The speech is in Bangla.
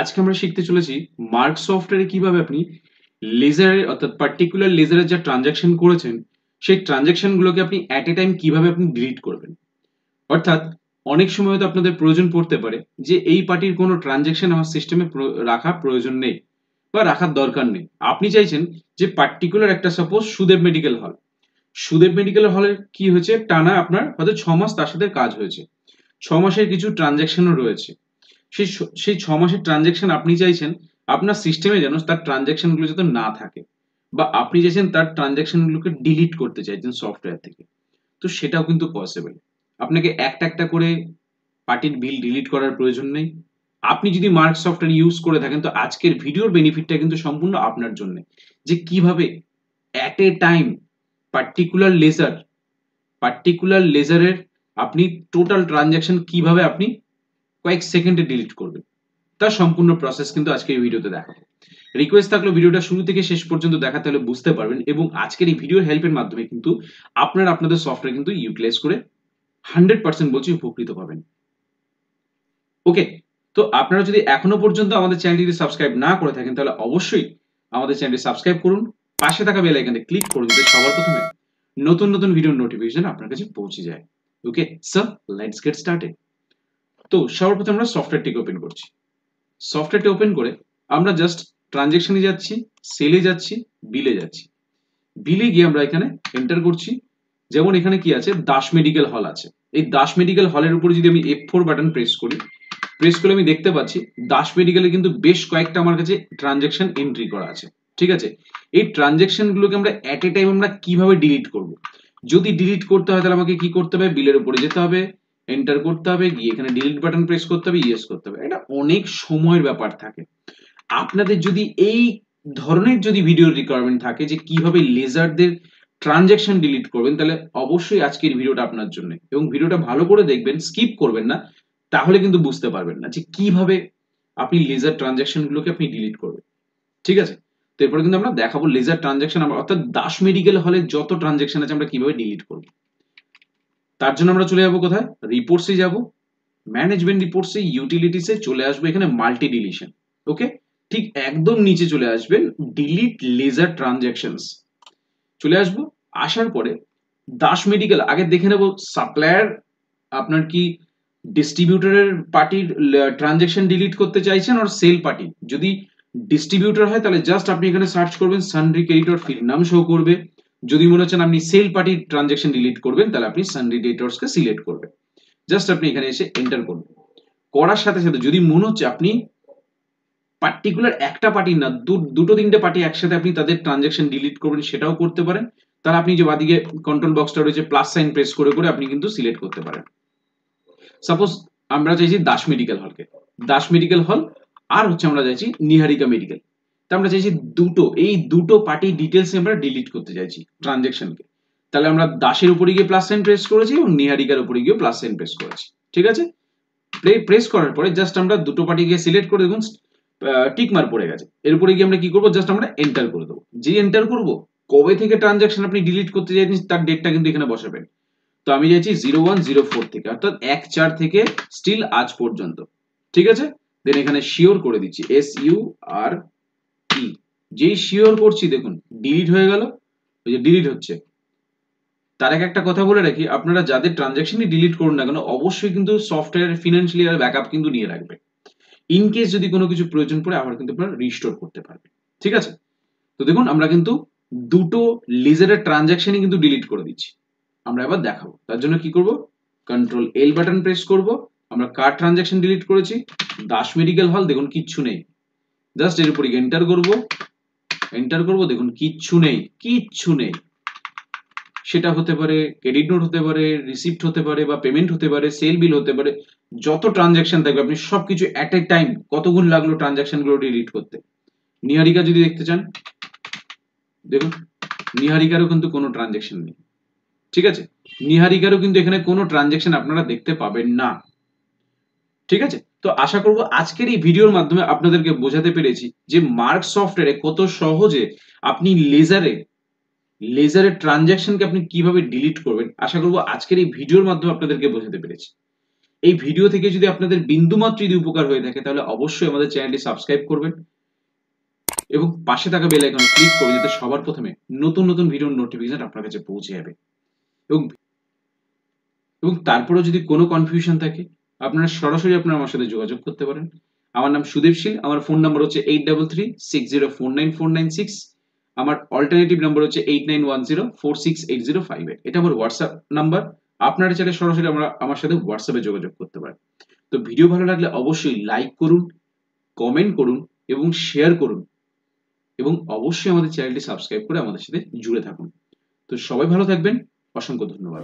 আজকে আমরা শিখতে চলেছি মার্ক সফটওয়্যারে কিভাবে আপনি লেজারে অর্থাৎ পার্টিকুলার লেজারের যে ট্রানজাকশন করেছেন সেই ট্রানজাকশন গুলোকে আপনি অ্যাট এ টাইম কিভাবে আপনি ডিলিট করবেন। অর্থাৎ অনেক সময় হয়তো আপনাদের প্রয়োজন পড়তে পারে যে এই পার্টির কোনো ট্রানজাকশন আমার সিস্টেমে রাখা প্রয়োজন নেই বা রাখার দরকার নেই। আপনি চাইছেন যে পার্টিকুলার একটা suppose Sudeb medical hall, Sudeb medical হলের কি হয়েছে টানা আপনার হয়তো 6 মাস তার সাথে কাজ হয়েছে, 6 মাসের কিছু ট্রানজাকশনও রয়েছে। সেই 6 মাসের ট্রানজাকশন আপনি চাইছেন আপনার সিস্টেমে যেন তার ট্রানজাকশন গুলো যাতে না থাকে, বা আপনি চাইছেন তার ট্রানজাকশন গুলোকে ডিলিট করতে চাইছেন সফটওয়্যার থেকে। তো সেটাও কিন্তু পসিবল। আপনাকে একটা একটা করে পার্টির বিল ডিলিট করার প্রয়োজন নেই। আপনি যদি মার্ক সফটওয়্যার ইউজ করে থাকেন তো আজকের ভিডিওর বেনিফিটটা কিন্তু সম্পূর্ণ আপনার জন্য, যে কিভাবে at a time particular ledger particular লেজারের আপনি টোটাল ট্রানজাকশন কিভাবে আপনি কয়েক সেকেন্ডে ডিলিট করবেন, তার সম্পূর্ণ প্রসেস কিন্তু আজকে এই ভিডিওতে দেখাবো। রিকোয়েস্ট থাকলো ভিডিওটা শুরু থেকে শেষ পর্যন্ত দেখাতে হলে বুঝতে পারবেন, এবং আজকের এই ভিডিওর হেল্পের মাধ্যমে কিন্তু আপনারা আপনাদের সফটওয়্যার কিন্তু ইউটিলাইজ করে 100% বলছি উপকৃত পাবেন। ওকে, তো আপনারা যদি এখনো পর্যন্ত আমাদের চ্যানেলটি সাবস্ক্রাইব না করে থাকেন তাহলে অবশ্যই আমাদের চ্যানেলটি সাবস্ক্রাইব করুন, পাশে থাকা বেল আইকনে ক্লিক করুন যাতে সবার প্রথমে নতুন নতুন ভিডিওর নোটিফিকেশন আপনার কাছে পৌঁছে যায়। Okay so let's get started. তো সবার প্রথমে আমরা সফটওয়্যারটিকে ওপেন করছি। সফটওয়্যারটি ওপেন করে আমরা জাস্ট ট্রানজেকশনে যাচ্ছি, সেলে যাচ্ছি, বিলে যাচ্ছি। বিলে গিয়ে আমরা এখানে এন্টার করছি। যেমন এখানে কি আছে, দাস মেডিকেল হল আছে। এই দাস মেডিকেল হলের উপরে যদি আমি F4 বাটন প্রেস করি, প্রেস করলে আমি দেখতে পাচ্ছি দাস মেডিকেলে কিন্তু বেশ কয়েকটা আমার কাছে ট্রানজেকশন এন্ট্রি করা আছে। ঠিক আছে, এই ট্রানজেকশন গুলোকে আমরা অ্যাট এ টাইম আমরা কিভাবে ডিলিট করব। যদি ডিলিট করতে হয় তাহলে আমাকে কি করতে হবে, বিলের উপরে যেতে হবে, এন্টার করতে হবে, গিয়ে এখানে ডিলিট বাটন প্রেস করতে হবে, ইয়েস করতে হবে। এটা অনেক সময়ের ব্যাপার থাকে। আপনাদের যদি এই ধরনের যদি ভিডিও রিকোয়ারমেন্ট থাকে যে কিভাবে লেজারদের ট্রানজাকশন ডিলিট করবেন, তাহলে অবশ্যই আজকের ভিডিওটা আপনার জন্য, এবং ভিডিওটা ভালো করে দেখবেন, স্কিপ করবেন না, তাহলে কিন্তু বুঝতে পারবেন না যে কিভাবে আপনি লেজার ট্রানজাকশন গুলোকে আপনি ডিলিট করবেন। ঠিক আছে, তো এরপরে কিন্তু আমরা দেখাবো লেজার ট্রানজাকশন অর্থাৎ দাস মেডিকেল হলে যত ট্রানজাকশন আছে আমরা কিভাবে ডিলিট করব। তার জন্য আমরা চলে যাব কোথায়, রিপোর্টসে যাব, ম্যানেজমেন্ট রিপোর্টসে ইউটিলিটিসে চলে আসবো এখানে মাল্টি ডিলিশন। ওকে, ঠিক একদম নিচে চলে আসবেন ডিলিট লেজার ট্রানজাকশনস, চলে আসবো। আসার পরে দাস মেডিকেল আগে দেখে নেব সাপ্লায়ার আপনার কি ডিস্ট্রিবিউটরের পার্টির ট্রানজাকশন ডিলিট করতে চাইছেন আর সেল পার্টি। যদি ডিস্ট্রিবিউটর হয় তাহলে জাস্ট আপনি এখানে সার্চ করবেন সানড্রি ক্রেডিটর ফির নাম শো করবে। যদি মনে হচ্ছেন আপনি সেল পার্টির ট্রানজাকশন ডিলিট করবেন তাহলে আপনি সানড্রি ক্রেডিটরস কে সিলেক্ট করবেন। জাস্ট আপনি এখানে এসে এন্টার করবেন। করার সাথে সাথে যদি মনে হচ্ছে আপনি পার্টিকুলার একটা পার্টি না দুটো তিনটে পার্টি একসাথে আপনি তাদের ট্রানজাকশন ডিলিট করবেন, সেটাও করতে পারেন। তাহলে আপনি যে বাদিকে কন্ট্রোল বক্সটা রয়েছে প্লাস সাইন প্রেস করে করে আপনি কিন্তু সিলেক্ট করতে পারেন। সাপোজ আমরা চাইছি দাস মেডিকেল হলকে, দাস মেডিকেল হল, আর হচ্ছে আমরা চাইছি নিহারিকা মেডিকেল। তা আমরা চাইছি এই দুটো পার্টি ডিটেলস আমরা ডিলিট করতে চাইছি ট্রানজাকশনকে। তাহলে আমরা দাসের উপরে গিয়ে প্লাস সাইন প্রেস করেছি এবং নিহারিকার উপরে গিয়ে প্লাস সাইন প্রেস করেছি। ঠিক আছে, প্রেস করার পরে জাস্ট আমরা দুটো পার্টিকে সিলেক্ট করে দেখুন টিক মার্ক পড়ে গেছে। এরপরে গিয়ে আমরা কি করব, জাস্ট আমরা এন্টার করে দেবো। যে এন্টার করব কবে থেকে ট্রানজাকশন আপনি ডিলিট করতে চাইছেন তার ডেটটা কিন্তু এখানে বসাবেন। তো আমি চাইছি 0104 থেকে, অর্থাৎ 1/4 থেকে স্টিল আজ পর্যন্ত। ঠিক আছে, দেন এখানে শিওর করে দিচ্ছি SURE। যেই শিওর করছি দেখুন ডিলিট হয়ে গেল, ওই যে ডিলিট হচ্ছে। তার আগে একটা কথা বলে রাখি, আপনারা যাদের ট্রানজাকশনই ডিলিট করুন না কেন অবশ্যই কিন্তু সফটওয়্যার ফিনান্সিয়ালি ব্যাকআপ কিন্তু নিয়ে রাখবেন। ইন কেস যদি কোনো কিছু প্রয়োজন পড়ে আবার কিন্তু আপনারা রিস্টোর করতে পারবেন। ঠিক আছে, তো দেখুন আমরা কিন্তু দুটো লেজারের ট্রানজাকশনই কিন্তু ডিলিট করে দিচ্ছি। আমরা এবার দেখাবো তার জন্য কি করব, কন্ট্রোল L বাটন প্রেস করব। আমরা কার ট্রানজাকশন ডিলিট করেছি, দাস মেডিকেল হল, দেখুন কিচ্ছু নেই। জাস্ট এর উপরে এন্টার করব, দেখুন কিচ্ছু নেই। সেটা হতে পারে ক্রেডিট নোট হতে পারে, রিসিপ্ট হতে পারে, বা পেমেন্ট হতে পারে, সেল বিল হতে পারে। যত ট্রানজাকশন থাকবে আপনি সবকিছু অ্যাট এ টাইম কতগুণ লাগলো ট্রানজাকশন গুলো ডিলিট করতে। নিহারিকা যদি দেখতে চান দেখুন নিহারিকারও কিন্তু কোনো ট্রানজাকশন নেই। ঠিক আছে, নিহারিকারও কিন্তু এখানে কোনো ট্রানজাকশন আপনারা দেখতে পাবেন না। ঠিক আছে, তো আশা করব আজকের এই ভিডিওর মাধ্যমে আপনাদেরকে বোঝাতে পেরেছি যে মার্ক সফটওয়্যারে কত সহজে আপনি লেজারের ট্রানজাকশনকে আপনি কিভাবে ডিলিট করবেন। আশা করব আজকের এই ভিডিওর মাধ্যমে আপনাদেরকে বোঝাতে পেরেছি। এই ভিডিও থেকে যদি আপনাদের বিন্দুমাত্র যদি উপকার হয়ে থাকে তাহলে অবশ্যই আমাদের চ্যানেলটি সাবস্ক্রাইব করবেন এবং পাশে থাকা বেল আইকনে ক্লিক করবেন যাতে সবার প্রথমে নতুন নতুন ভিডিওর নোটিফিকেশন আপনার কাছে পৌঁছে যাবে। এবং তারপরেও যদি কোনো কনফিউশন থাকে আপনারা সরাসরি আমার সাথে যোগাযোগ করতে পারেন। আমার নাম সুদীপ শীল, আমার ফোন নাম্বার হচ্ছে 8336049496। আমার অল্টারনেটিভ নাম্বার হচ্ছে 8910468058। এটা আমার হোয়াটসঅ্যাপ নাম্বার। আপনারা চাইলে সরাসরি আমার সাথে হোয়াটসঅ্যাপে যোগাযোগ করতে পারেন। তো ভিডিও ভালো লাগলে অবশ্যই লাইক করুন, কমেন্ট করুন এবং শেয়ার করুন এবং অবশ্যই আমাদের চ্যানেলটি সাবস্ক্রাইব করে আমাদের সাথে জুড়ে থাকুন। তো সবাই ভালো থাকবেন। অসংখ্য ধন্যবাদ।